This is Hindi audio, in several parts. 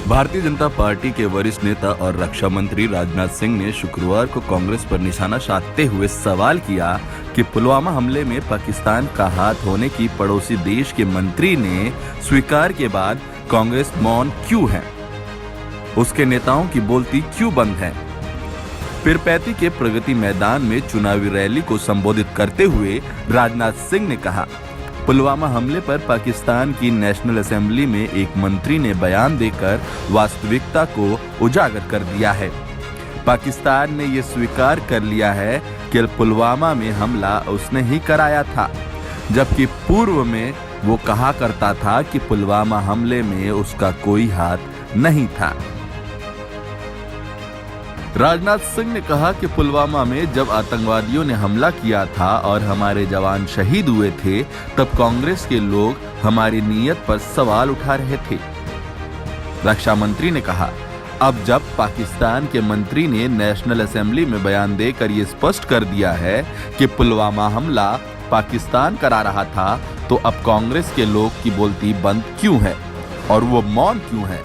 भारतीय जनता पार्टी के वरिष्ठ नेता और रक्षा मंत्री राजनाथ सिंह ने शुक्रवार को कांग्रेस पर निशाना साधते हुए सवाल किया कि पुलवामा हमले में पाकिस्तान का हाथ होने की पड़ोसी देश के मंत्री ने स्वीकार के बाद कांग्रेस मौन क्यों है, उसके नेताओं की बोलती क्यों बंद है। पीरपैंती के प्रगति मैदान में चुनावी रैली को संबोधित करते हुए राजनाथ सिंह ने कहा, पुलवामा हमले पर पाकिस्तान की नेशनल असेंबली में एक मंत्री ने बयान देकर वास्तविकता को उजागर कर दिया है। पाकिस्तान ने यह स्वीकार कर लिया है कि पुलवामा में हमला उसने ही कराया था, जबकि पूर्व में वो कहा करता था कि पुलवामा हमले में उसका कोई हाथ नहीं था। राजनाथ सिंह ने कहा कि पुलवामा में जब आतंकवादियों ने हमला किया था और हमारे जवान शहीद हुए थे, तब कांग्रेस के लोग हमारी नीयत पर सवाल उठा रहे थे। रक्षा मंत्री ने कहा, अब जब पाकिस्तान के मंत्री ने नेशनल असेंबली में बयान देकर यह स्पष्ट कर दिया है कि पुलवामा हमला पाकिस्तान करा रहा था, तो अब कांग्रेस के लोग की बोलती बंद क्यों है और वो मौन क्यों है।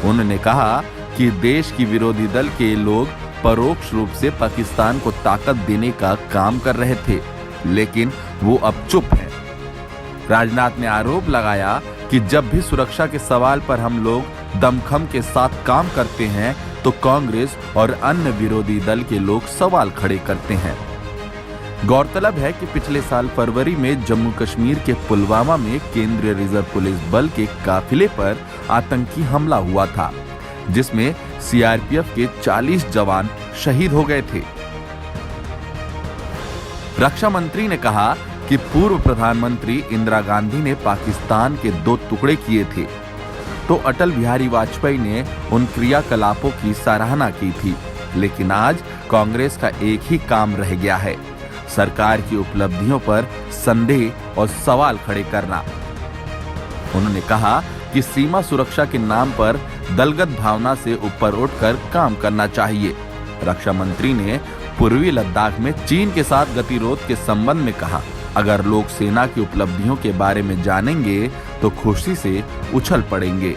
उन्होंने कहा कि देश की विरोधी दल के लोग परोक्ष रूप से पाकिस्तान को ताकत देने का काम कर रहे थे, लेकिन वो अब चुप हैं। राजनाथ ने आरोप लगाया कि जब भी सुरक्षा के सवाल पर हम लोग दमखम के साथ काम करते हैं, तो कांग्रेस और अन्य विरोधी दल के लोग सवाल खड़े करते हैं। गौरतलब है कि पिछले साल फरवरी में जम्मू कश्मीर के पुलवामा में केंद्रीय रिजर्व पुलिस बल के काफिले पर आतंकी हमला हुआ था, जिसमें सीआरपीएफ के 40 जवान शहीद हो गए थे। रक्षा मंत्री ने कहा कि पूर्व प्रधानमंत्री इंदिरा गांधी ने पाकिस्तान के 2 टुकड़े किए थे, तो अटल बिहारी वाजपेयी ने उन क्रियाकलापों की सराहना की थी, लेकिन आज कांग्रेस का एक ही काम रह गया है, सरकार की उपलब्धियों पर संदेह और सवाल खड़े करना। उन्होंने कहा कि सीमा सुरक्षा के नाम पर दलगत भावना से ऊपर उठकर काम करना चाहिए। रक्षा मंत्री ने पूर्वी लद्दाख में चीन के साथ गतिरोध के संबंध में कहा, अगर लोग सेना की उपलब्धियों के बारे में जानेंगे तो खुशी से उछल पड़ेंगे।